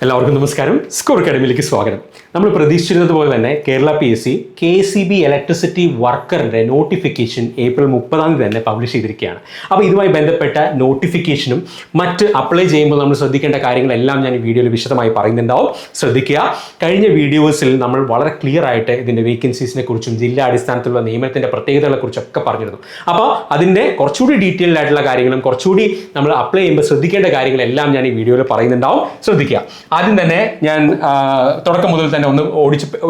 എല്ലാവർക്കും നമസ്കാരം. സ്കോർ അക്കാഡമിയിലേക്ക് സ്വാഗതം. നമ്മൾ പ്രതീക്ഷിച്ചിരുന്നത് പോലെ തന്നെ കേരള PSC KCB ഇലക്ട്രിസിറ്റി വർക്കറിൻ്റെ നോട്ടിഫിക്കേഷൻ ഏപ്രിൽ 30 തന്നെ പബ്ലിഷ് ചെയ്തിരിക്കുകയാണ്. അപ്പോൾ ഇതുമായി ബന്ധപ്പെട്ട നോട്ടിഫിക്കേഷനും മറ്റ് അപ്ലൈ ചെയ്യുമ്പോൾ നമ്മൾ ശ്രദ്ധിക്കേണ്ട കാര്യങ്ങളെല്ലാം ഞാൻ ഈ വീഡിയോയിൽ വിശദമായി പറയുന്നുണ്ടാവും. ശ്രദ്ധിക്കുക. കഴിഞ്ഞ വീഡിയോസിൽ നമ്മൾ വളരെ ക്ലിയർ ആയിട്ട് ഇതിൻ്റെ വേക്കൻസീസിനെ കുറിച്ചും ജില്ലാ അടിസ്ഥാനത്തിലുള്ള നിയമത്തിൻ്റെ പ്രത്യേകതകളെ കുറിച്ചൊക്കെ പറഞ്ഞിരുന്നു. അപ്പോൾ അതിൻ്റെ കുറച്ചുകൂടി ഡീറ്റെയിൽഡ് ആയിട്ടുള്ള കാര്യങ്ങളും കുറച്ചുകൂടി നമ്മൾ അപ്ലൈ ചെയ്യുമ്പോൾ ശ്രദ്ധിക്കേണ്ട കാര്യങ്ങളെല്ലാം ഞാൻ ഈ വീഡിയോയിൽ പറയുന്നുണ്ടാവും. ശ്രദ്ധിക്കുക. ആദ്യം തന്നെ ഞാൻ തുടക്കം മുതൽ തന്നെ ഒന്ന്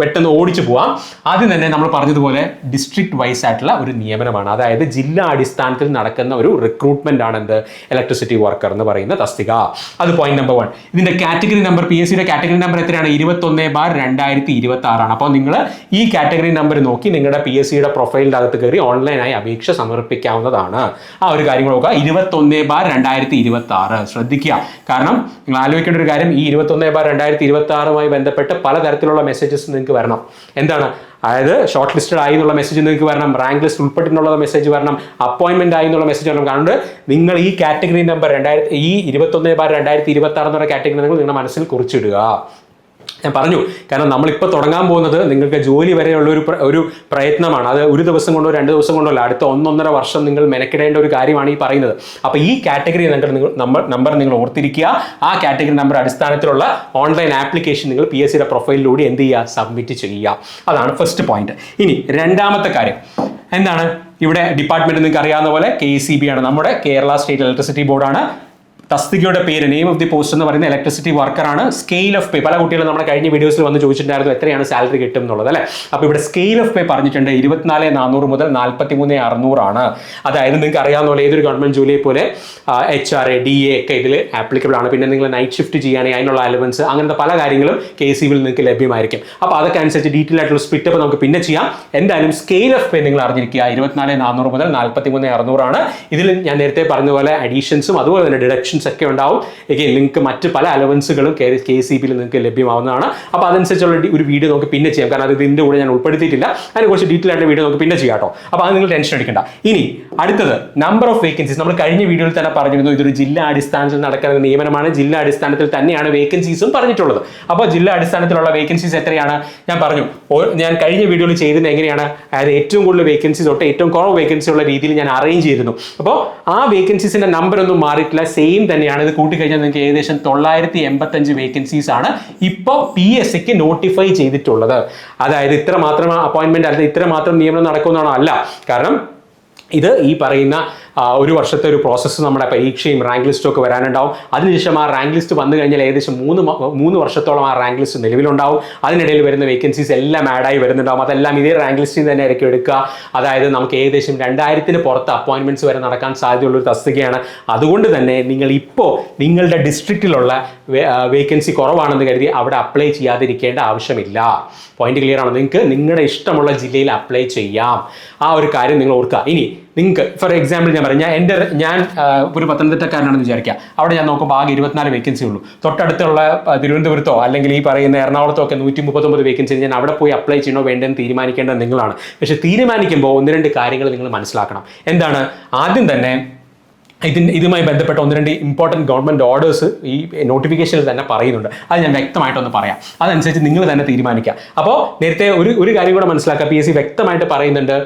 പെട്ടെന്ന് ഓടിച്ചു പോവാം. ആദ്യം തന്നെ നമ്മൾ പറഞ്ഞതുപോലെ ഡിസ്ട്രിക്ട് വൈസ് ആയിട്ടുള്ള ഒരു നിയമനമാണ്. അതായത് ജില്ലാ അടിസ്ഥാനത്തിൽ നടക്കുന്ന ഒരു റിക്രൂട്ട്മെന്റ് ആണ് എന്ത് ഇലക്ട്രിസിറ്റി വർക്കർ എന്ന് പറയുന്ന തസ്തിക. അത് പോയിന്റ് നമ്പർ 1. ഇതിന്റെ കാറ്റഗറി നമ്പർ PSCയുടെ കാറ്റഗറി നമ്പർ എത്രയാണ്? 21/2026 ആണ്. അപ്പോൾ നിങ്ങൾ ഈ കാറ്റഗറി നമ്പർ നോക്കി നിങ്ങളുടെ PSCയുടെ പ്രൊഫൈലിൻ്റെ അകത്ത് കയറി ഓൺലൈനായി അപേക്ഷ സമർപ്പിക്കാവുന്നതാണ്. ആ ഒരു കാര്യം നോക്കുക. 21/2026 ശ്രദ്ധിക്കുക. കാരണം നിങ്ങൾ ആലോചിക്കേണ്ട ഒരു കാര്യം, ഈ 21/2026 ബന്ധപ്പെട്ട് പലതരത്തിലുള്ള മെസ്സേജസ് നിങ്ങൾക്ക് വരണം. എന്താണ്? അതായത് ഷോർട്ട് ലിസ്റ്റഡ് ആയി എന്നുള്ള മെസ്സേജ് നിങ്ങൾക്ക് വരണം, റാങ്ക് ലിസ്റ്റ് ഉൾപ്പെട്ടിട്ടുള്ള മെസ്സേജ് വരണം, അപ്പോയിൻമെന്റ് ആയി എന്നുള്ള മെസ്സേജ് വരണം. കാരണം നിങ്ങൾ ഈ കാറ്റഗറി നമ്പർ 21/2026 എന്നുള്ള കാറ്റഗറി നിങ്ങളുടെ മനസ്സിൽ കുറിച്ചിടുക. ഞാൻ പറഞ്ഞു, കാരണം നമ്മളിപ്പോൾ തുടങ്ങാൻ പോകുന്നത് നിങ്ങൾക്ക് ജോലി വരെയുള്ള ഒരു പ്രയത്നമാണ്. അത് ഒരു ദിവസം കൊണ്ടോ 2 ദിവസം കൊണ്ടോ അല്ല, അടുത്ത 1.5 വർഷം നിങ്ങൾ മെനക്കിടേണ്ട ഒരു കാര്യമാണ് ഈ പറയുന്നത്. അപ്പോൾ ഈ കാറ്റഗറി നമ്പർ നിങ്ങൾ ഓർത്തിരിക്കുക. ആ കാറ്റഗറി നമ്പർ അടിസ്ഥാനത്തിലുള്ള ഓൺലൈൻ ആപ്ലിക്കേഷൻ നിങ്ങൾ PSCയുടെ പ്രൊഫൈലിലൂടെ എന്ത് ചെയ്യുക? സബ്മിറ്റ് ചെയ്യുക. അതാണ് ഫസ്റ്റ് പോയിന്റ്. ഇനി രണ്ടാമത്തെ കാര്യം എന്താണ്? ഇവിടെ ഡിപ്പാർട്ട്മെന്റ് നിങ്ങൾക്ക് അറിയാവുന്ന പോലെ KCB ആണ്, നമ്മുടെ കേരള സ്റ്റേറ്റ് ഇലക്ട്രിസിറ്റി ബോർഡാണ്. തസ്തികയുടെ പേര്, നെയിം ഓഫ് ദി പോസ്റ്റ് എന്ന് പറയുന്ന ഇലക്ട്രിസിറ്റി വർക്കറാണ്. സ്കെയിൽ ഓഫ് പേ പല കുട്ടികളും നമ്മുടെ കഴിഞ്ഞ വീഡിയോസിൽ വന്ന് ചോദിച്ചിട്ടുണ്ടായിരുന്നു എത്രയാണ് സാലറി കിട്ടും എന്നുള്ളത്, അല്ലേ? അപ്പോൾ ഇവിടെ സ്കെയിൽ ഓഫ് പേ പറഞ്ഞിട്ടുണ്ട് 24,400 മുതൽ 43,600 ആണ്. അതായത് നിങ്ങൾക്ക് അറിയാവുന്ന പോലെ ഏതൊരു ഗവൺമെന്റ് ജോലിയെ പോലെ HRA DA ഒക്കെ ഇതിൽ ആപ്ലിക്കബിൾ ആണ്. പിന്നെ നിങ്ങൾ നൈറ്റ് ഷിഫ്റ്റ് ചെയ്യാനേ അതിനുള്ള അലവൻസ്, അങ്ങനത്തെ പല കാര്യങ്ങളും KCB-യിൽ നിങ്ങൾക്ക് ലഭ്യമായിരിക്കും. അപ്പോൾ അതൊക്കെ അനുസരിച്ച് ഡീറ്റെയിൽ ആയിട്ടുള്ള സ്പ്ലിറ്റപ്പ് നമുക്ക് പിന്നെ ചെയ്യാം. എന്തായാലും സ്കെയിൽ ഓഫ് പേ നിങ്ങൾ അറിഞ്ഞിരിക്കുക. 24,400 മുതൽ 43,600 ആണ്. ഇതിൽ ഞാൻ നേരത്തെ പറഞ്ഞ പോലെ അഡീഷൻസും അതുപോലെ തന്നെ ഡിഡക്ഷൻസ് ഒക്കെ ഉണ്ടാവും. നിങ്ങൾക്ക് മറ്റ് പല അലവൻസുകളും KCB-യിൽ നിങ്ങൾക്ക് ലഭ്യമാവുന്നതാണ്. അപ്പോൾ അതനുസരിച്ചുള്ള ഒരു വീഡിയോ നമുക്ക് പിന്നെ ചെയ്യാം. കാരണം അത് ഇതിൻ്റെ കൂടെ ഞാൻ ഉൾപ്പെടുത്തിയിട്ടില്ല. അതിനെക്കുറിച്ച് ഡീറ്റെയിൽ ആയിട്ട് വീഡിയോ നമുക്ക് പിന്നെ ചെയ്യാം കേട്ടോ. അപ്പോൾ അത് നിങ്ങൾ ടെൻഷൻ അടിക്കണ്ട. ഇനി അടുത്തത് നമ്പർ ഓഫ് വേക്കൻസീസ്. നമ്മൾ കഴിഞ്ഞ വീഡിയോയിൽ തന്നെ പറഞ്ഞിരുന്നു ഇതൊരു ജില്ലാ അടിസ്ഥാനത്തിൽ നടക്കുന്ന നിയമനമാണ്. ജില്ലാ അടിസ്ഥാനത്തിൽ തന്നെയാണ് വേക്കൻസീസും പറഞ്ഞിട്ടുള്ളത്. അപ്പോൾ ജില്ലാ അടിസ്ഥാനത്തിലുള്ള വേക്കൻസീസ് എത്രയാണ്? ഞാൻ പറഞ്ഞു, ഞാൻ കഴിഞ്ഞ വീഡിയോയിൽ ചെയ്തത് എങ്ങനെയാണ്? അതായത് ഏറ്റവും കൂടുതൽ വേക്കൻസി തൊട്ട് ഏറ്റവും കുറവ് വേക്കൻസി ഉള്ള രീതിയിൽ ഞാൻ അറേഞ്ച് ചെയ്തിരുന്നു. അപ്പോൾ ആ വേക്കൻസീസിന്റെ നമ്പർ ഒന്നും മാറിയിട്ടില്ല, സെയിം തന്നെയാണ്. ഇത് കൂട്ടിക്കഴിഞ്ഞാൽ നിങ്ങൾക്ക് ഏകദേശം 985 വേക്കൻസീസ് ആണ് ഇപ്പോൾ PSCക്ക് നോട്ടിഫൈ ചെയ്തിട്ടുള്ളത്. അതായത് ഇത്ര മാത്രം അപ്പോയിന്റ്മെന്റ് അല്ല, ഇത്ര മാത്രം നിയമനം നടക്കുമെന്നാണോ? അല്ല. കാരണം ഇത് ഈ പറയുന്ന ഒരു വർഷത്തെ ഒരു പ്രോസസ്സ്, നമ്മുടെ പരീക്ഷയും റാങ്ക് ലിസ്റ്റും ഒക്കെ വരാനുണ്ടാവും. അതിനുശേഷം ആ റാങ്ക് ലിസ്റ്റ് വന്നു കഴിഞ്ഞാൽ ഏകദേശം 3 വർഷത്തോളം ആ റാങ്ക് ലിസ്റ്റ് നിലവിലുണ്ടാവും. അതിനിടയിൽ വരുന്ന വേക്കൻസീസ് എല്ലാം ആഡായി വരുന്നുണ്ടാവും. അതെല്ലാം ഇതേ റാങ്ക് ലിസ്റ്റിൽ തന്നെ ആയിരിക്കും എടുക്കുക. അതായത് നമുക്ക് ഏകദേശം 2000-ന് പുറത്ത് അപ്പോയിൻമെന്റ്സ് വരെ നടക്കാൻ സാധ്യതയുള്ളൊരു തസ്തികയാണ്. അതുകൊണ്ട് തന്നെ നിങ്ങൾ ഇപ്പോൾ നിങ്ങളുടെ ഡിസ്ട്രിക്റ്റിലുള്ള വേക്കൻസി കുറവാണെന്ന് കരുതി അവിടെ അപ്ലൈ ചെയ്യാതിരിക്കേണ്ട ആവശ്യമില്ല. പോയിന്റ് ക്ലിയർ ആണോ? നിങ്ങൾക്ക് നിങ്ങളുടെ ഇഷ്ടമുള്ള ജില്ലയിൽ അപ്ലൈ ചെയ്യാം. ആ ഒരു കാര്യം നിങ്ങൾ ഓർക്കുക. ഇനി നിങ്ങൾക്ക് ഫോർ എക്സാമ്പിൾ ഞാൻ പറയാം, ഞാൻ ഒരു പത്തനംതിട്ടക്കാരനാണെന്ന് വിചാരിക്കുക. അവിടെ ഞാൻ നോക്കുമ്പോൾ ആകെ 24 വേക്കൻസി ഉള്ളൂ. തൊട്ടടുത്തുള്ള തിരുവനന്തപുരത്തോ അല്ലെങ്കിൽ ഈ പറയുന്ന എറണാകുളത്തോ ഒക്കെ 139 വേക്കൻസി. ഞാൻ അവിടെ പോയി അപ്ലൈ ചെയ്യണോ വേണ്ടെന്ന് തീരുമാനിക്കേണ്ടത് നിങ്ങളാണ്. പക്ഷേ തീരുമാനിക്കുമ്പോൾ 1-2 കാര്യങ്ങൾ നിങ്ങൾ മനസ്സിലാക്കണം. എന്താണ്? ആദ്യം തന്നെ ഇതുമായി ബന്ധപ്പെട്ട 1-2 ഇമ്പോർട്ടൻറ്റ് ഗവൺമെൻറ് ഓർഡേഴ്സ് ഈ നോട്ടിഫിക്കേഷനിൽ തന്നെ പറയുന്നുണ്ട്. അത് ഞാൻ വ്യക്തമായിട്ടൊന്ന് പറയാം. അതനുസരിച്ച് നിങ്ങൾ തന്നെ തീരുമാനിക്കുക. അപ്പോൾ നേരത്തെ ഒരു കാര്യം കൂടെ മനസ്സിലാക്കുക. PSC വ്യക്തമായിട്ട് പറയുന്നുണ്ട്,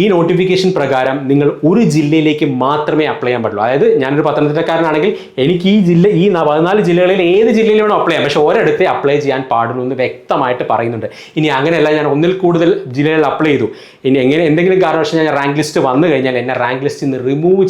ഈ നോട്ടിഫിക്കേഷൻ പ്രകാരം നിങ്ങൾ ഒരു ജില്ലയിലേക്ക് മാത്രമേ അപ്ലൈ ചെയ്യാൻ പാടുള്ളൂ. അതായത് ഞാനൊരു പത്തനംതിട്ടക്കാരനാണെങ്കിൽ എനിക്ക് ഈ 14 ജില്ലകളിൽ ഏത് ജില്ലയിൽ വേണം അപ്ലൈ ചെയ്യാം, പക്ഷേ ഒരിടത്തെ അപ്ലൈ ചെയ്യാൻ പാടുള്ളൂ എന്ന് വ്യക്തമായിട്ട് പറയുന്നുണ്ട്. ഇനി അങ്ങനെയല്ല, ഞാൻ 1-ൽ കൂടുതൽ ജില്ലകളിൽ അപ്ലൈ ചെയ്തു, ഇനി എന്തെങ്കിലും കാരണവശാൽ ഞാൻ റാങ്ക് ലിസ്റ്റ് വന്നു കഴിഞ്ഞാൽ എന്നെ റാങ്ക് ലിസ്റ്റിൽ നിന്ന് റിമൂവ്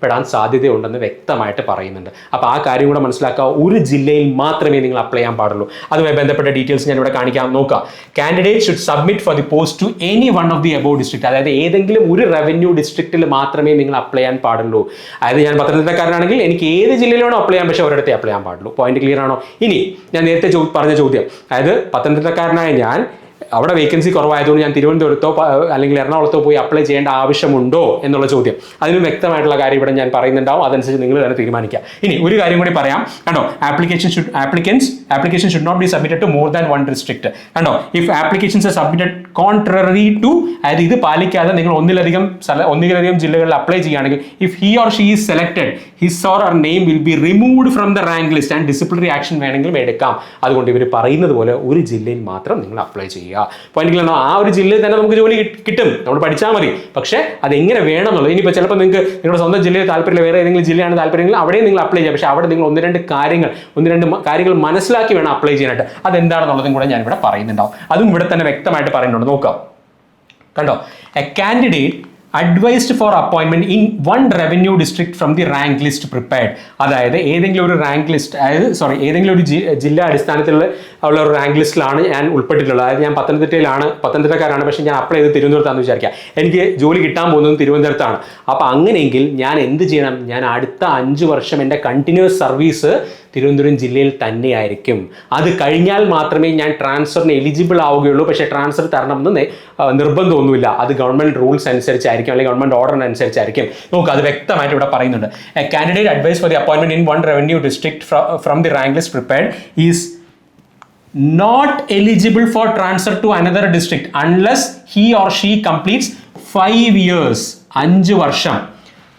പെടാൻ സാധ്യതയുണ്ടെന്ന് വ്യക്തമായിട്ട് പറയുന്നുണ്ട്. അപ്പോൾ ആ കാര്യം കൂടെ മനസ്സിലാക്കുക. ഒരു ജില്ലയിൽ മാത്രമേ നിങ്ങൾ അപ്ലൈ ചെയ്യാൻ പാടുള്ളൂ. അതുമായി ബന്ധപ്പെട്ട ഡീറ്റെയിൽസ് ഞാൻ ഇവിടെ കാണിക്കാം. നോക്കുക. Candidate should submit for the post to any one of the above district. അതായത് ഏതെങ്കിലും ഒരു റവന്യൂ ഡിസ്ട്രിക്റ്റിൽ മാത്രമേ നിങ്ങൾ അപ്ലൈ ചെയ്യാൻ പാടുള്ളൂ. അതായത് ഞാൻ പത്തനംതിട്ടക്കാരനാണെങ്കിൽ എനിക്ക് ഏത് ജില്ലയിലാണോ അപ്ലൈ ചെയ്യാൻ, പക്ഷേ ഒരിടത്തെ അപ്ലൈ ചെയ്യാൻ പാടുള്ളൂ. പോയിന്റ് ക്ലിയർ ആണോ? ഇനി ഞാൻ നേരത്തെ പറഞ്ഞ ചോദ്യം, അതായത് പത്തനംതിട്ടക്കാരനായ ഞാൻ അവിടെ വേക്കൻസി കുറവായതുകൊണ്ട് ഞാൻ തിരുവനന്തപുരത്തോ അല്ലെങ്കിൽ എറണാകുളത്തോ പോയി അപ്ലൈ ചെയ്യേണ്ട ആവശ്യമുണ്ടോ എന്നുള്ള ചോദ്യം, അതിനും വ്യക്തമായിട്ടുള്ള കാര്യം ഇവിടെ ഞാൻ പറയുന്നുണ്ടാവും. അതനുസരിച്ച് നിങ്ങൾ തന്നെ തീരുമാനിക്കുക. ഇനി ഒരു കാര്യം കൂടി പറയാം. കണ്ടോ, application should not be submitted to more than 1 district. കണ്ടോ, if applications are submitted contrary to, അതായത് ഇത് പാലിക്കാതെ നിങ്ങൾ ഒന്നിലധികം ജില്ലകളിൽ അപ്ലൈ ചെയ്യുകയാണെങ്കിൽ if he or she is selected his or her name will be removed from the rank list and disciplinary action വേണമെങ്കിലും എടുക്കാം. അതുകൊണ്ട് ഇവർ പറയുന്നത് പോലെ ഒരു ജില്ലയിൽ മാത്രം നിങ്ങൾ അപ്ലൈ ചെയ്യുക. പോയിന്റ് ആ ഒരു ജില്ലയിൽ തന്നെ നമുക്ക് ജോലി കിട്ടും, നമ്മൾ പഠിച്ചാൽ മതി. പക്ഷേ അതെങ്ങനെ വേണം എന്നുള്ളത്, ഇനിയിപ്പോൾ ചിലപ്പോൾ നിങ്ങൾക്ക് നിങ്ങളുടെ സ്വന്തം ജില്ലയിൽ താല്പര്യമില്ല, വേറെ ഏതെങ്കിലും ജില്ലയാണ് താല്പര്യമെങ്കിൽ അവിടെയും നിങ്ങൾ അപ്ലൈ ചെയ്യാം. പക്ഷേ അവിടെ നിങ്ങൾ ഒന്ന് രണ്ട് കാര്യങ്ങൾ മനസ്സിലാക്കി വേണം അപ്ലൈ ചെയ്യാനായിട്ട്. അതെന്താണെന്നുള്ളതും കൂടെ ഞാനിവിടെ പറയുന്നുണ്ടാവും. അതും ഇവിടെ തന്നെ വ്യക്തമായിട്ട് പറയുന്നുണ്ട്. നോക്കാം, കണ്ടോ, A candidate advised for appointment in one revenue district from the rank list prepared. അതായത് ഏതെങ്കിലും ഒരു റാങ്ക് ലിസ്റ്റ്, ഏതെങ്കിലും ഒരു ജില്ലാ അടിസ്ഥാനത്തിലുള്ള ഉള്ള ഒരു റാങ്ക് ലിസ്റ്റിലാണ് ഞാൻ ഉൾപ്പെട്ടിട്ടുള്ളത്. അതായത് ഞാൻ പത്തനംതിട്ടക്കാരാണ്, പക്ഷേ ഞാൻ അപ്ലൈ ചെയ്ത് തിരുവനന്തപുരത്താണെന്ന് വിചാരിക്കുക. എനിക്ക് ജോലി കിട്ടാൻ പോകുന്നത് തിരുവനന്തപുരത്താണ്. അപ്പോൾ അങ്ങനെയെങ്കിൽ ഞാൻ എന്ത് ചെയ്യണം? ഞാൻ അടുത്ത 5 വർഷം എൻ്റെ കണ്ടിന്യൂസ് സർവീസ് തിരുവനന്തപുരം ജില്ലയിൽ തന്നെയായിരിക്കും. അത് കഴിഞ്ഞാൽ മാത്രമേ ഞാൻ ട്രാൻസ്ഫറിന് എലിജിബിൾ ആവുകയുള്ളൂ. പക്ഷേ ട്രാൻസ്ഫർ തരണമെന്ന് നിർബന്ധമൊന്നുമില്ല. അത് ഗവൺമെൻറ് റൂൾസ് അനുസരിച്ചായിരിക്കും, അല്ലെങ്കിൽ ഗവൺമെൻറ് ഓർഡറിനനുസരിച്ചായിരിക്കും. നോക്കുക, അത് വ്യക്തമായിട്ട് ഇവിടെ പറയുന്നുണ്ട്. A candidate advise for the അപ്പോയിൻമെന്റ് in one revenue district from the rank list prepared is not eligible for transfer to another district unless he or she completes 5 years, 5 വർഷം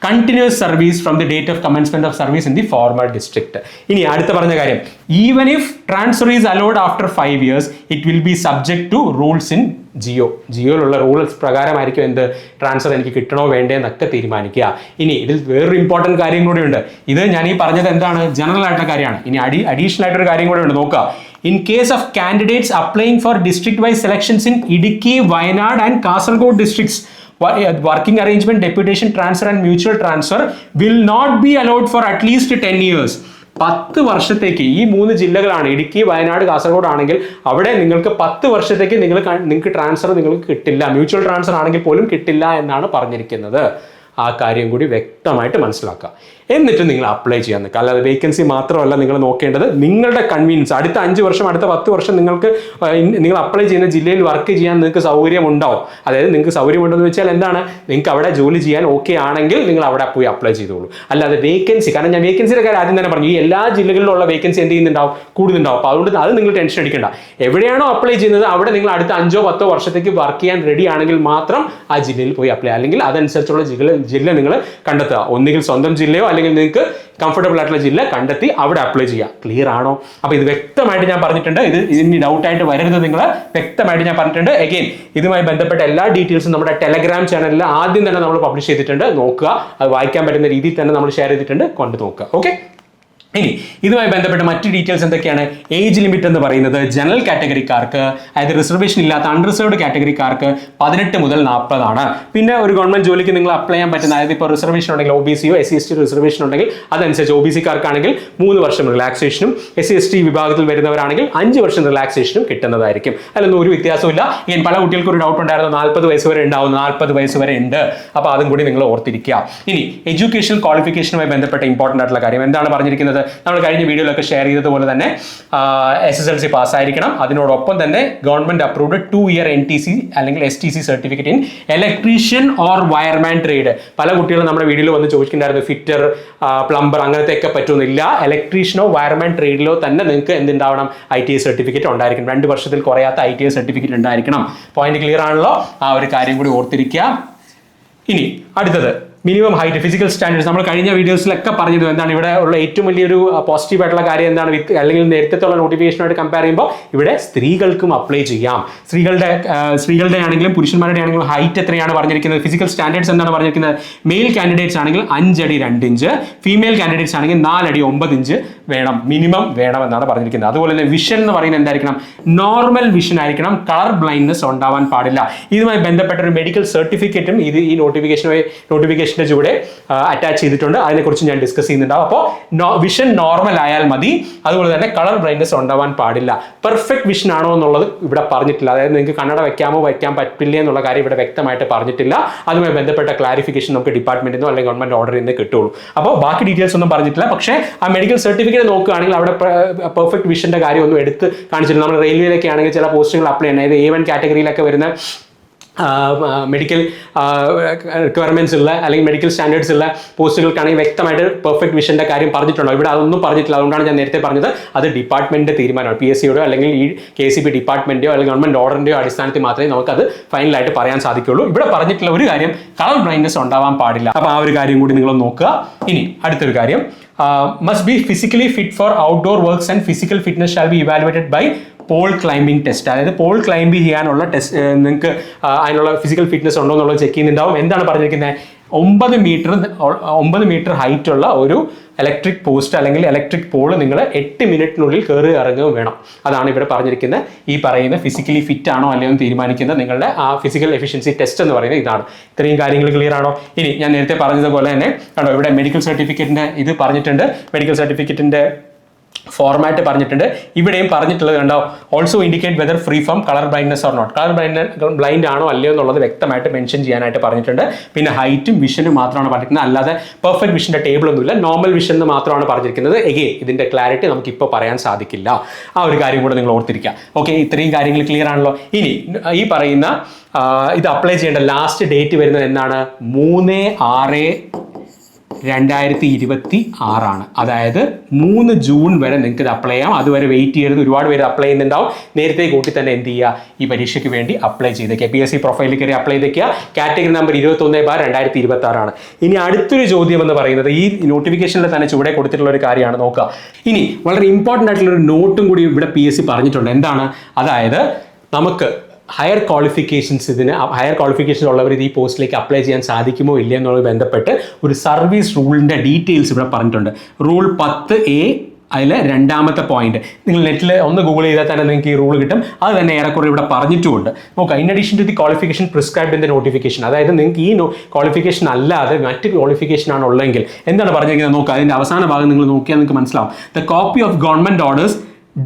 continuous service from the date of commencement of service in the former district. ഇനി അടുത്ത പറഞ്ഞ കാര്യം, even if transfer is allowed after 5 years, it will be subject to rules in ജിയോയിലുള്ള rules പ്രകാരമായിരിക്കും എന്ത് transfer എനിക്ക് കിട്ടണോ വേണ്ടേ എന്നൊക്കെ തീരുമാനിക്കുക. ഇനി ഇതിൽ വേറൊരു ഇമ്പോർട്ടൻറ്റ് കാര്യം കൂടി ഉണ്ട്. ഇത് ഞാൻ ഈ പറഞ്ഞത് എന്താണ്, ജനറൽ ആയിട്ടുള്ള കാര്യമാണ്. ഇനി അഡീഷണൽ ആയിട്ടൊരു കാര്യം കൂടി ഉണ്ട്. നോക്കുക, in case of candidates applying for district wise selections in Idukki, Wayanad and Kasaragod districts, working arrangement, deputation transfer and mutual transfer will not be allowed for at least 10 years. 10 വർഷത്തേക്ക് ഈ 3 ജില്ലകളാണ്, ഇടുക്കി, വയനാട്, കാസർഗോഡ് ആണെങ്കിൽ അവിടെ നിങ്ങൾക്ക് 10 വർഷത്തേക്ക് നിങ്ങൾക്ക് ട്രാൻസ്ഫർ നിങ്ങൾക്ക് കിട്ടില്ല. Mutual transfer ആണെങ്കിൽ പോലും കിട്ടില്ല എന്നാണ് പറഞ്ഞിരിക്കുന്നത്. ആ കാര്യം കൂടി വ്യക്തമായിട്ട് മനസ്സിലാക്കുക. എന്നിട്ട് നിങ്ങൾ അപ്ലൈ ചെയ്യാൻ നിൽക്കുക. അല്ലാതെ വേക്കൻസി മാത്രമല്ല നിങ്ങൾ നോക്കേണ്ടത്, നിങ്ങളുടെ കൺവീനിയൻസ്. അടുത്ത 5 വർഷം, അടുത്ത 10 വർഷം നിങ്ങൾ അപ്ലൈ ചെയ്യുന്ന ജില്ലയിൽ വർക്ക് ചെയ്യാൻ നിങ്ങൾക്ക് സൗകര്യമുണ്ടാവും. അതായത് നിങ്ങൾക്ക് സൗകര്യമുണ്ടെന്ന് വെച്ചാൽ എന്താണ്, നിങ്ങൾക്ക് അവിടെ ജോലി ചെയ്യാൻ ഓക്കെ ആണെങ്കിൽ നിങ്ങൾ അവിടെ പോയി അപ്ലൈ ചെയ്തോളൂ. അല്ലാതെ വേക്കൻസി, കാരണം ഞാൻ വേക്കൻസിയുടെ കാര്യം ആദ്യം തന്നെ പറഞ്ഞു, ഈ എല്ലാ ജില്ലകളിലുള്ള വേക്കൻസി എന്ത് ചെയ്യുന്നുണ്ടാവും, കൂടുന്നുണ്ടാവും. അപ്പോൾ അതുകൊണ്ട് അത് നിങ്ങൾ ടെൻഷൻ അടിക്കേണ്ട. എവിടെയാണോ അപ്ലൈ ചെയ്യുന്നത് അവിടെ നിങ്ങൾ അടുത്ത 5 or 10 വർഷത്തേക്ക് വർക്ക് ചെയ്യാൻ റെഡി ആണെങ്കിൽ മാത്രം ആ ജില്ലയിൽ പോയി അപ്ലൈ, അല്ലെങ്കിൽ അതനുസരിച്ചുള്ള ജില്ല നിങ്ങൾ കണ്ടെത്തുക. ഒന്നുകിൽ സ്വന്തം ജില്ലയോ അല്ലെങ്കിൽ നിങ്ങൾക്ക് കംഫർട്ടബിൾ ആയിട്ടുള്ള ജില്ല കണ്ടെത്തി അവിടെ അപ്ലൈ ചെയ്യുക. ക്ലിയർ ആണോ? അപ്പോൾ ഇത് വ്യക്തമായിട്ട് ഞാൻ പറഞ്ഞിട്ടുണ്ട്. ഇതിന് ഡൗട്ടായിട്ട് വരരുത്, നിങ്ങൾ വ്യക്തമായിട്ട് ഞാൻ പറഞ്ഞിട്ടുണ്ട്. അഗെയിൻ ഇതുമായി ബന്ധപ്പെട്ട എല്ലാ ഡീറ്റെയിൽസും നമ്മുടെ ടെലഗ്രാം ചാനലിൽ ആദ്യം തന്നെ നമ്മൾ പബ്ലിഷ് ചെയ്തിട്ടുണ്ട്. നോക്കുക, അത് വായിക്കാൻ പറ്റുന്ന രീതിയിൽ തന്നെ നമ്മൾ ഷെയർ ചെയ്തിട്ടുണ്ട്, കൊണ്ട് നോക്കുക. ഓക്കെ, ഇനി ഇതുമായി ബന്ധപ്പെട്ട മറ്റ് ഡീറ്റെയിൽസ് എന്തൊക്കെയാണ്? ഏജ് ലിമിറ്റ് എന്ന് പറയുന്നത് ജനറൽ കാറ്റഗറിക്കാർക്ക്, അതായത് റിസർവേഷൻ ഇല്ലാത്ത അൺറിസർവ്ഡ് കാറ്റഗറിക്കാർക്ക് 18 മുതൽ 40 ആണ്. പിന്നെ ഒരു ഗവൺമെന്റ് ജോലിക്ക് നിങ്ങൾ അപ്ലൈ ചെയ്യാൻ പറ്റുന്ന, അതായത് ഇപ്പോൾ റിസർവേഷൻ ഉണ്ടെങ്കിൽ OBC SC/ST റിസർവേഷൻ ഉണ്ടെങ്കിൽ അതനുസരിച്ച് OBC-കാർക്കാണെങ്കിൽ 3 വർഷം റിലാക്സേഷനും, SC/ST വിഭാഗത്തിൽ വരുന്നവരാണെങ്കിൽ 5 വർഷം റിലാക്സേഷനും കിട്ടുന്നതായിരിക്കും. അതിലൊന്നും ഒരു വ്യത്യാസമില്ല. ഇനി പല കുട്ടികൾക്ക് ഒരു ഡൗട്ട് ഉണ്ടായിരുന്നു, 40 വയസ്സ് വരെ ഉണ്ടാവും, 40 വയസ്സ് വരെ ഉണ്ട്. അപ്പോൾ അതും കൂടി നിങ്ങൾ ഓർത്തിരിക്കുക. ഇനി എഡ്യൂക്കേഷൻ ക്വാളിഫിക്കേഷനുമായി ബന്ധപ്പെട്ട ഇമ്പോർട്ടൻ്റ് ആയിട്ടുള്ള കാര്യം എന്താണ് പറഞ്ഞിരിക്കുന്നത്? നമ്മൾ കഴിഞ്ഞ വീഡിയോയിലൊക്കെ ഷെയർ ചെയ്തതുപോലെ തന്നെ SSLC പാസ്സായിരിക്കണം. അതിനോടൊപ്പം തന്നെ ഗവൺമെന്റ് അപ്രൂവ്ഡ് 2-year NTC അല്ലെങ്കിൽ STC certificate in electrician or wireman trade. പല കുട്ടികളും നമ്മുടെ വീഡിയോയിൽ വന്ന് ചോദിച്ചിട്ടുണ്ടായിരുന്നു, ഫിറ്റർ, പ്ലംബർ അങ്ങനത്തെയൊക്കെ പറ്റുന്നില്ല. ഇലക്ട്രീഷ്യനോ വയർമാൻ ട്രേഡിലോ തന്നെ നിങ്ങൾക്ക് എന്തുണ്ടാവണം? ITI സർട്ടിഫിക്കറ്റ് ഉണ്ടായിരിക്കണം. 2 വർഷത്തിൽ കുറയാത്ത ITI സർട്ടിഫിക്കറ്റ് ഉണ്ടായിരിക്കണം. പോയിന്റ് ക്ലിയർ ആണല്ലോ? ആ ഒരു കാര്യം കൂടി ഓർത്തിരിക്കുക. ഇനി അടുത്തത് മിനിമം ഹൈറ്റ്, ഫിസിക്കൽ സ്റ്റാൻഡേർഡ്സ്. നമ്മൾ കഴിഞ്ഞ വീഡിയോസിലൊക്കെ പറഞ്ഞത് എന്താണ്, ഇവിടെ ഉള്ള ഏറ്റവും വലിയൊരു പോസിറ്റീവ് ആയിട്ടുള്ള കാര്യം എന്താണ്, അല്ലെങ്കിൽ നേരത്തെ നോട്ടിഫിക്കേഷനായിട്ട് കമ്പയർ ചെയ്യുമ്പോൾ ഇവിടെ സ്ത്രീകൾക്കും അപ്ലൈ ചെയ്യാം. സ്ത്രീകളുടെ ആണെങ്കിലും പുരുഷന്മാരുടെ ആണെങ്കിലും ഹൈറ്റ് എത്രയാണ് പറഞ്ഞിരിക്കുന്നത്? ഫിസിക്കൽ സ്റ്റാൻഡേർഡ്സ് എന്താണ് പറഞ്ഞിരിക്കുന്നത്? മെയിൽ കാൻഡിഡേറ്റ്സ് ആണെങ്കിൽ 5 അടി 2 ഇഞ്ച്, ഫീമെയിൽ കാൻഡിഡേറ്റ്സ് ആണെങ്കിൽ 4 അടി 9 ഇഞ്ച് വേണം, മിനിമം വേണം എന്നാണ് പറഞ്ഞിരിക്കുന്നത്. അതുപോലെ തന്നെ വിഷൻ എന്ന് പറയുന്നത് എന്തായിരിക്കണം? നോർമൽ വിഷൻ ആയിരിക്കണം, കളർ ബ്ലൈൻഡ്നെസ് ഉണ്ടാവാൻ പാടില്ല. ഇതുമായി ബന്ധപ്പെട്ട ഒരു മെഡിക്കൽ സർട്ടിഫിക്കറ്റും ഇത് ഈ നോട്ടിഫിക്കേഷൻ്റെ ചൂടെ അറ്റാച്ച് ചെയ്തിട്ടുണ്ട്. അതിനെക്കുറിച്ച് ഞാൻ ഡിസ്കസ് ചെയ്യുന്നുണ്ടാവും. അപ്പോൾ വിഷൻ നോർമൽ ആയാൽ മതി. അതുപോലെ തന്നെ കളർ ബ്ലൈൻഡ്നെസ് ഉണ്ടാവാൻ പാടില്ല. പെർഫെക്റ്റ് വിഷൻ ആണോ എന്നുള്ളത് ഇവിടെ പറഞ്ഞിട്ടില്ല. അതായത് നിങ്ങൾക്ക് കണ്ണട വയ്ക്കാൻ പറ്റില്ല എന്നുള്ള കാര്യം ഇവിടെ വ്യക്തമായിട്ട് പറഞ്ഞിട്ടില്ല. അതുമായി ബന്ധപ്പെട്ട ക്ലാരിഫിക്കേഷൻ നമുക്ക് ഡിപ്പാർട്ട്മെന്റിൽ നിന്നോ അല്ലെങ്കിൽ ഗവൺമെന്റ് ഓർഡറിൽ നിന്ന് കിട്ടുള്ളൂ. അപ്പോൾ ബാക്കി ഡീറ്റെയിൽസ് ഒന്നും പറഞ്ഞിട്ടില്ല. പക്ഷേ ആ മെഡിക്കൽ സർട്ടിഫിക്കറ്റ് നോക്കുകയാണെങ്കിൽ അവിടെ പെർഫെക്റ്റ് വിഷന്റെ കാര്യം ഒന്നും എടുത്ത് കാണിച്ചിട്ടില്ല. നമ്മൾ റെയിൽവേയിലൊക്കെ ആണെങ്കിൽ ചില പോസ്റ്റുകൾ അപ്ലൈ ചെയ്യണം. അതായത് A1 കാറ്റഗറിയിലൊക്കെ വരുന്ന മെഡിക്കൽ റിക്വയർമെൻറ്റ്സ് ഉള്ള അല്ലെങ്കിൽ മെഡിക്കൽ സ്റ്റാൻഡേർഡ്സ് ഉള്ള പോസ്റ്റുകൾക്കാണെങ്കിൽ വ്യക്തമായിട്ട് പെർഫെക്റ്റ് വിഷൻ്റെ കാര്യം പറഞ്ഞിട്ടുണ്ടോ? ഇവിടെ അതൊന്നും പറഞ്ഞിട്ടില്ല. അതുകൊണ്ടാണ് ഞാൻ നേരത്തെ പറഞ്ഞത് അത് ഡിപ്പാർട്ട്മെൻറ്റിൻ്റെ തീരുമാനമാണ്. PSCയോടോ അല്ലെങ്കിൽ ഈ KCB ഡിപ്പാർട്ട്മെൻറ്റോ അല്ലെങ്കിൽ ഗവൺമെൻറ് ഓർഡറിൻ്റെയോ അടിസ്ഥാനത്തിൽ മാത്രമേ നമുക്കത് ഫൈനലായിട്ട് പറയാൻ സാധിക്കുള്ളൂ. ഇവിടെ പറഞ്ഞിട്ടുള്ള ഒരു കാര്യം കളർ ബ്ലൈൻഡ്നെസ് ഉണ്ടാവാൻ പാടില്ല. അപ്പോൾ ആ ഒരു കാര്യം കൂടി നിങ്ങൾ നോക്കുക. ഇനി അടുത്തൊരു കാര്യം, must be physically fit for outdoor works and physical fitness shall be evaluated by pole climbing test. അതായത് പോൾ ക്ലൈംബ് ചെയ്യാനുള്ള ടെസ്റ്റ് നിങ്ങൾക്ക് അതിനുള്ള ഫിസിക്കൽ ഫിറ്റ്നസ് ഉണ്ടോ എന്നുള്ളത് ചെക്ക് ചെയ്യുന്നുണ്ടാവും. എന്താണ് പറഞ്ഞിരിക്കുന്നത്? 9 മീറ്റർ ഹൈറ്റ് ഉള്ള ഒരു ഇലക്ട്രിക് പോസ്റ്റ് അല്ലെങ്കിൽ ഇലക്ട്രിക് പോൾ നിങ്ങൾ 8 മിനിറ്റിനുള്ളിൽ കയറി ഇറങ്ങുകയും വേണം. അതാണ് ഇവിടെ പറഞ്ഞിരിക്കുന്ന ഈ പറയുന്ന ഫിസിക്കലി ഫിറ്റ് ആണോ അല്ലയോ എന്ന് തീരുമാനിക്കുന്ന നിങ്ങളുടെ ആ ഫിസിക്കൽ എഫിഷ്യൻസി ടെസ്റ്റ് എന്ന് പറയുന്നത് ഇതാണ്. ഇത്രയും കാര്യങ്ങൾ ക്ലിയർ ആണോ? ഇനി ഞാൻ നേരത്തെ പറഞ്ഞതുപോലെ തന്നെ കണ്ടോ, ഇവിടെ മെഡിക്കൽ സർട്ടിഫിക്കറ്റിൻ്റെ ഇത് പറഞ്ഞിട്ടുണ്ട്, മെഡിക്കൽ സർട്ടിഫിക്കറ്റിൻ്റെ ഫോർമാറ്റ് പറഞ്ഞിട്ടുണ്ട്. ഇവിടെയും പറഞ്ഞിട്ടുള്ളത് കണ്ടോ, also indicate whether free from colour blindness or not. Colour blind ആണോ അല്ലയോ എന്നുള്ളത് വ്യക്തമായിട്ട് മെൻഷൻ ചെയ്യാനായിട്ട് പറഞ്ഞിട്ടുണ്ട്. പിന്നെ ഹൈറ്റും വിഷനും മാത്രമാണ് പറഞ്ഞിരിക്കുന്നത്, അല്ലാതെ പെർഫെക്റ്റ് വിഷൻ്റെ ടേബിൾ ഒന്നുമില്ല. നോർമൽ വിഷൻ എന്ന് മാത്രമാണ് പറഞ്ഞിരിക്കുന്നത്. എഗെയിൻ ഇതിൻ്റെ ക്ലാരിറ്റി നമുക്കിപ്പോൾ പറയാൻ സാധിക്കില്ല. ആ ഒരു കാര്യം കൂടെ നിങ്ങൾ ഓർത്തിരിക്കുക. ഓക്കെ, ഇത്രയും കാര്യങ്ങൾ ക്ലിയർ ആണല്ലോ. ഇനി ഈ പറയുന്ന ഇത് അപ്ലൈ ചെയ്യേണ്ട ലാസ്റ്റ് ഡേറ്റ് വരുന്നത് എന്നാണ്? 3/6/2026. അതായത് 3 ജൂൺ വരെ നിങ്ങൾക്ക് ഇത് അപ്ലൈ ചെയ്യാം. അതുവരെ വെയിറ്റ് ചെയ്യരുത്. ഒരുപാട് പേര് അപ്ലൈ ചെയ്യുന്നുണ്ടാവും. നേരത്തെ കൂട്ടി തന്നെ എന്ത് ചെയ്യുക, ഈ പരീക്ഷയ്ക്ക് വേണ്ടി അപ്ലൈ ചെയ്തേക്കുക. PSC പ്രൊഫൈലിൽ കയറി അപ്ലൈ ചെയ്തേക്കുക. Category number 21/2026. ഇനി അടുത്തൊരു ചോദ്യം എന്ന് പറയുന്നത് ഈ നോട്ടിഫിക്കേഷനിൽ തന്നെ ചുവടെ കൊടുത്തിട്ടുള്ള ഒരു കാര്യമാണ്. നോക്കുക. ഇനി വളരെ ഇമ്പോർട്ടൻ്റ് ആയിട്ടുള്ള ഒരു നോട്ടും കൂടി ഇവിടെ PSC പറഞ്ഞിട്ടുണ്ട്. എന്താണ്? അതായത് നമുക്ക് ഹയർ ക്വാളിഫിക്കേഷൻസ് ഹയർ ക്വാളിഫിക്കേഷൻ ഉള്ളവർ ഈ പോസ്റ്റിലേക്ക് അപ്ലൈ ചെയ്യാൻ സാധിക്കുമോ ഇല്ല എന്നുള്ളത് ബന്ധപ്പെട്ട് ഒരു സർവീസ് റൂളിൻ്റെ ഡീറ്റെയിൽസ് ഇവിടെ പറഞ്ഞിട്ടുണ്ട്. റൂൾ 10A അതിൽ 2ാമത്തെ പോയിന്റ് നിങ്ങൾ നെറ്റിൽ ഒന്ന് ഗൂഗിൾ ചെയ്താൽ തന്നെ നിങ്ങൾക്ക് ഈ റൂൾ കിട്ടും. അത് തന്നെ ഏറെക്കുറെ ഇവിടെ പറഞ്ഞിട്ടുമുണ്ട്. നോക്കുക, in addition to the qualification prescribed in the notification. അതായത് നിങ്ങൾക്ക് ഈ ക്വാളിഫിക്കേഷൻ അല്ലാതെ മറ്റ് ക്വാളിഫിക്കേഷൻ ആണ് ഉള്ളതെങ്കിൽ എന്താണ് പറഞ്ഞിരിക്കുന്നത് നോക്കുക. അതിൻ്റെ അവസാന ഭാഗം നിങ്ങൾ നോക്കിയാൽ നിങ്ങൾക്ക് മനസ്സിലാവും. The copy of government orders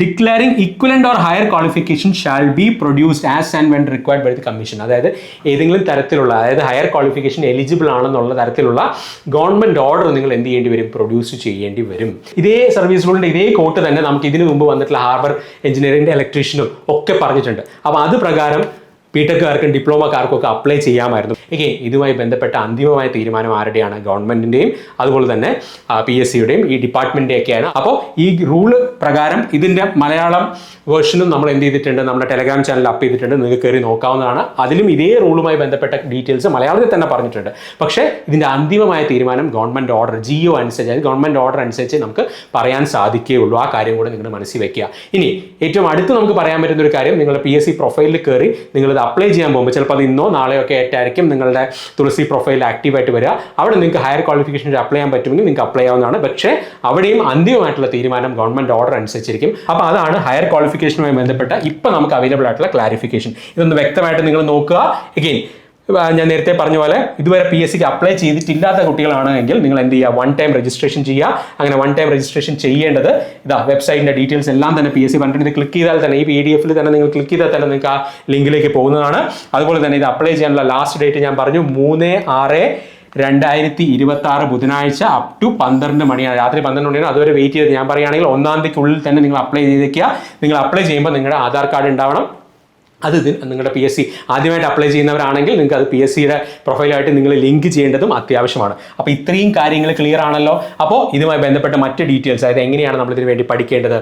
declaring equivalent or higher qualification shall be produced as and when required by the commission. അതായത് ഏതെങ്കിലും തരത്തിലുള്ള, അതായത് ഹയർ ക്വാളിഫിക്കേഷൻ എലിജിബിൾ ആണെന്നുള്ള തരത്തിലുള്ള ഗവൺമെൻറ് ഓർഡർ നിങ്ങൾ എന്ത് ചെയ്യേണ്ടി വരും? പ്രൊഡ്യൂസ് ചെയ്യേണ്ടി വരും. ഇതേ സർവീസ് റൂളിൻ്റെ ഇതേ കോട്ട് തന്നെ നമുക്ക് ഇതിനു മുമ്പ് വന്നിട്ടുള്ള ഹാർബർ എഞ്ചിനീയറിംഗിൻ്റെ ഇലക്ട്രീഷ്യനും ഒക്കെ പറഞ്ഞിട്ടുണ്ട്. അപ്പോൾ അത് പ്രകാരം ബിടെക്കുകാർക്കും ഡിപ്ലോമക്കാർക്കും ഒക്കെ അപ്ലൈ ചെയ്യാമായിരുന്നു. എഗെയിൻ ഇതുമായി ബന്ധപ്പെട്ട അന്തിമമായ തീരുമാനം ആരുടെയാണ്? ഗവൺമെൻറ്റിൻ്റെയും അതുപോലെ തന്നെ PSCയുടെയും ഈ ഡിപ്പാർട്ട്മെൻറ്റിൻ്റെയൊക്കെയാണ്. അപ്പോൾ ഈ റൂള് പ്രകാരം ഇതിൻ്റെ മലയാളം വേർഷനും നമ്മൾ എന്ത് ചെയ്തിട്ടുണ്ട്? നമ്മുടെ ടെലഗ്രാം ചാനലിൽ അപ്പ് ചെയ്തിട്ടുണ്ട്. നിങ്ങൾക്ക് കയറി നോക്കാവുന്നതാണ്. അതിലും ഇതേ റൂളുമായി ബന്ധപ്പെട്ട ഡീറ്റെയിൽസ് മലയാളത്തിൽ തന്നെ പറഞ്ഞിട്ടുണ്ട്. പക്ഷേ ഇതിൻ്റെ അന്തിമമായ തീരുമാനം ഗവൺമെൻറ് ഓർഡർ GO അനുസരിച്ച്, അതായത് ഗവൺമെൻറ് ഓർഡർ അനുസരിച്ച് നമുക്ക് പറയാൻ സാധിക്കുകയുള്ളൂ. ആ കാര്യം കൂടെ നിങ്ങൾ മനസ്സിൽ വെക്കുക. ഇനി ഏറ്റവും അടുത്ത് നമുക്ക് പറയാൻ പറ്റുന്ന ഒരു കാര്യം, നിങ്ങളുടെ PSC പ്രൊഫൈലിൽ കയറി നിങ്ങൾ അപ്ലൈ ചെയ്യാൻ പോകുമ്പോൾ ചിലപ്പോൾ അത് ഇന്നോ നാളെയോ ഒക്കെ ആയിട്ടായിരിക്കും നിങ്ങളുടെ തുളസി പ്രൊഫൈൽ ആക്റ്റീവായിട്ട് വരിക. അവിടെ നിങ്ങൾക്ക് ഹയർ ക്വാളിഫിക്കേഷൻ അപ്ലൈ ചെയ്യാൻ പറ്റുമെങ്കിൽ നിങ്ങൾക്ക് അപ്ലൈ ആവുന്നതാണ്. പക്ഷേ അവിടെയും അന്തിമമായിട്ടുള്ള തീരുമാനം ഗവൺമെൻറ് ഓർഡർ അനുസരിച്ചിരിക്കും. അപ്പോൾ അതാണ് ഹയർ ക്വാളിഫിക്കേഷനുമായി ബന്ധപ്പെട്ട ഇപ്പോൾ നമുക്ക് അവൈലബിൾ ആയിട്ടുള്ള ക്ലാരിഫിക്കേഷൻ. ഇതൊന്ന് വ്യക്തമായിട്ട് നിങ്ങൾ നോക്കുക. എഗെയിൻ ഞാൻ നേരത്തെ പറഞ്ഞ പോലെ ഇതുവരെ PSCക്ക് അപ്ലൈ ചെയ്തിട്ടില്ലാത്ത കുട്ടികളാണെങ്കിൽ നിങ്ങൾ എന്ത് ചെയ്യുക? 1 ടൈം രജിസ്ട്രേഷൻ ചെയ്യുക. അങ്ങനെ 1 ടൈം രജിസ്ട്രേഷൻ ചെയ്യേണ്ടത് വെബ്സൈറ്റിൻ്റെ ഡീറ്റെയിൽസ് എല്ലാം തന്നെ PSC പറഞ്ഞിട്ട് ക്ലിക്ക് ചെയ്താൽ തന്നെ ഈ PDF തന്നെ നിങ്ങൾ ക്ലിക്ക് ചെയ്താൽ തന്നെ നിങ്ങൾക്ക് ആ ലിങ്കിലേക്ക് പോകുന്നതാണ്. അതുപോലെ തന്നെ ഇത് അപ്ലൈ ചെയ്യാനുള്ള ലാസ്റ്റ് ഡേറ്റ് ഞാൻ പറഞ്ഞു 3/6/2026 ബുധനാഴ്ച അപ് ടു 12 മണിയാണ്. രാത്രി 12 മണിയാണ്. അതുവരെ വെയിറ്റ് ചെയ്ത് ഞാൻ പറയുകയാണെങ്കിൽ 1-ാം തീയതിക്കുള്ളിൽ തന്നെ നിങ്ങൾ അപ്ലൈ ചെയ്തേക്കുക. നിങ്ങൾ അപ്ലൈ ചെയ്യുമ്പോൾ നിങ്ങളുടെ ആധാർ കാർഡ് ഉണ്ടാവണം. അത് നിങ്ങളുടെ PSC ആദ്യമായിട്ട് അപ്ലൈ ചെയ്യുന്നവരാണെങ്കിൽ നിങ്ങൾക്ക് അത് PSCയുടെ പ്രൊഫൈലായിട്ട് നിങ്ങൾ ലിങ്ക് ചെയ്യേണ്ടതും അത്യാവശ്യമാണ്. അപ്പോൾ ഇത്രയും കാര്യങ്ങൾ ക്ലിയർ ആണല്ലോ. അപ്പോൾ ഇതുമായി ബന്ധപ്പെട്ട മറ്റ് ഡീറ്റെയിൽസ്, അതായത് എങ്ങനെയാണ് നമ്മൾ ഇതിന് വേണ്ടി പഠിക്കേണ്ടത്,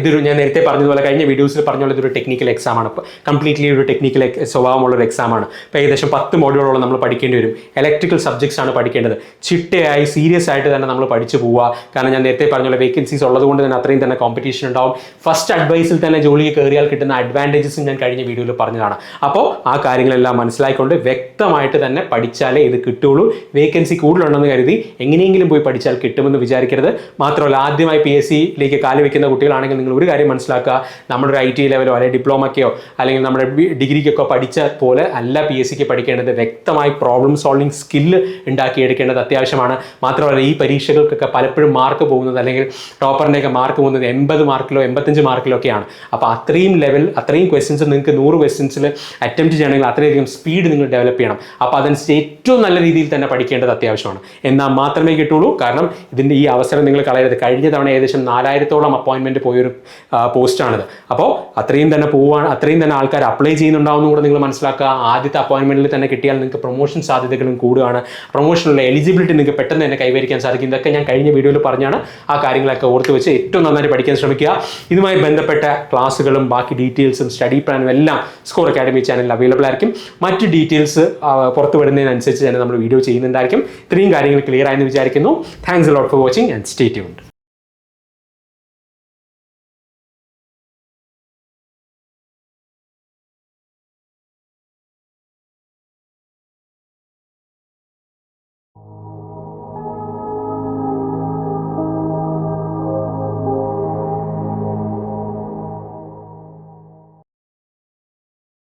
ഇതൊരു ഞാൻ നേരത്തെ പറഞ്ഞതുപോലെ കഴിഞ്ഞ വീഡിയോസിൽ പറഞ്ഞുള്ള ഇതൊരു ടെക്നിക്കൽ എക്സാമാണ്. കംപ്ലീറ്റ്ലി ഒരു ടെക്നിക്കൽ സ്വഭാവമുള്ളൊരു എക്സാമാണ്. ഇപ്പോൾ ഏകദേശം 10 മോഡ്യൂളോളം നമ്മൾ പഠിക്കേണ്ടി വരും. ഇലക്ട്രിക്കൽ സബ്ജക്ട്സ് ആണ് പഠിക്കേണ്ടത്. ചിട്ടയായി സീരിയസ് ആയിട്ട് തന്നെ നമ്മൾ പഠിച്ചു പോവുക. കാരണം ഞാൻ നേരത്തെ പറഞ്ഞുള്ള വേക്കൻസീസ് ഉള്ളതുകൊണ്ട് തന്നെ അത്രയും തന്നെ കോമ്പറ്റീഷൻ ഉണ്ടാവും. ഫസ്റ്റ് അഡ്വൈസിൽ തന്നെ ജോലിക്ക് കയറിയാൽ കിട്ടുന്ന അഡ്വാൻറ്റേജസും ഞാൻ കഴിഞ്ഞ വീഡിയോയിൽ പറഞ്ഞതാണ്. അപ്പോൾ ആ കാര്യങ്ങളെല്ലാം മനസ്സിലാക്കിക്കൊണ്ട് വ്യക്തമായിട്ട് തന്നെ പഠിച്ചാലേ ഇത് കിട്ടുള്ളൂ. വേക്കൻസി കൂടുതലുണ്ടെന്ന് കരുതി എങ്ങനെയെങ്കിലും പോയി പഠിച്ചാൽ കിട്ടുമെന്ന് വിചാരിക്കരുത്. മാത്രമല്ല ആദ്യമായി PSCയിലേക്ക് കാല് വെക്കുന്ന കുട്ടികളാണെങ്കിൽ നിങ്ങൾ ഒരു കാര്യം മനസ്സിലാക്കുക, നമ്മുടെ ഒരു IT ലെവലോ അല്ലെങ്കിൽ ഡിപ്ലോമയ്ക്കോ അല്ലെങ്കിൽ നമ്മുടെ ഡിഗ്രിക്കൊക്കെ പഠിച്ച പോലെ അല്ല PSCക്ക് പഠിക്കേണ്ടത്. വ്യക്തമായി പ്രോബ്ലം സോൾവിങ് സ്കില്ല് ഉണ്ടാക്കിയെടുക്കേണ്ടത് അത്യാവശ്യമാണ്. മാത്രമല്ല ഈ പരീക്ഷകൾക്കൊക്കെ പലപ്പോഴും മാർക്ക് പോകുന്നത് അല്ലെങ്കിൽ ടോപ്പറിൻ്റെയൊക്കെ മാർക്ക് പോകുന്നത് 80 മാർക്കിലോ 85 മാർക്കിലോ ഒക്കെയാണ്. അപ്പോൾ അത്രയും ക്വസ്റ്റ്യൻസ് നിങ്ങൾക്ക് 100 ക്വസ്റ്റ്യൻസിൽ അറ്റംപ്റ്റ് ചെയ്യണമെങ്കിൽ അത്രയധികം സ്പീഡ് നിങ്ങൾ ഡെവലപ്പ് ചെയ്യണം. അപ്പോൾ അതനുസരിച്ച് ഏറ്റവും നല്ല രീതിയിൽ തന്നെ പഠിക്കേണ്ടത് അത്യാവശ്യമാണ്. എന്നാൽ മാത്രമേ കിട്ടുള്ളൂ. കാരണം ഇതിൻ്റെ ഈ അവസരം നിങ്ങൾ കളയരുത്. കഴിഞ്ഞ തവണ ഏകദേശം 4000-ഓളം അപ്പോയിൻമെൻറ്റ് പോയൊരു പോസ്റ്റാണിത്. അപ്പോൾ അത്രയും തന്നെ ആൾക്കാർ അപ്ലൈ ചെയ്യുന്നുണ്ടാവുമെന്ന് കൂടെ നിങ്ങൾ മനസ്സിലാക്കുക. ആദ്യത്തെ അപ്പോയിൻമെൻറ്റിൽ തന്നെ കിട്ടിയാൽ നിങ്ങൾക്ക് പ്രൊമോഷൻ സാധ്യതകളും കൂടുകയാണ്. പ്രൊമോഷനുള്ള എലിജിബിലിറ്റി നിങ്ങൾക്ക് പെട്ടെന്ന് തന്നെ കൈവരിക്കാൻ സാധിക്കും. ഇതൊക്കെ ഞാൻ കഴിഞ്ഞ വീഡിയോയിൽ പറഞ്ഞാണ്. ആ കാര്യങ്ങളൊക്കെ ഓർത്ത് വെച്ച് ഏറ്റവും നന്നായി പഠിക്കാൻ ശ്രമിക്കുക. ഇതുമായി ബന്ധപ്പെട്ട ക്ലാസ്സുകളും ബാക്കി ഡീറ്റെയിൽസും സ്റ്റഡി പ്ലാനും എല്ലാം സ്കോർ അക്കാഡമി ചാനലിൽ അവൈലബിൾ ആയിരിക്കും. മറ്റ് ഡീറ്റെയിൽസ് പുറത്തു വിടുന്നതിനനുസരിച്ച് തന്നെ നമ്മൾ വീഡിയോ ചെയ്യുന്നുണ്ടായിരിക്കും. ഇത്രയും കാര്യങ്ങൾ ക്ലിയർ ആയെന്ന് വിചാരിക്കുന്നു. Thanks a lot for watching and stay tuned.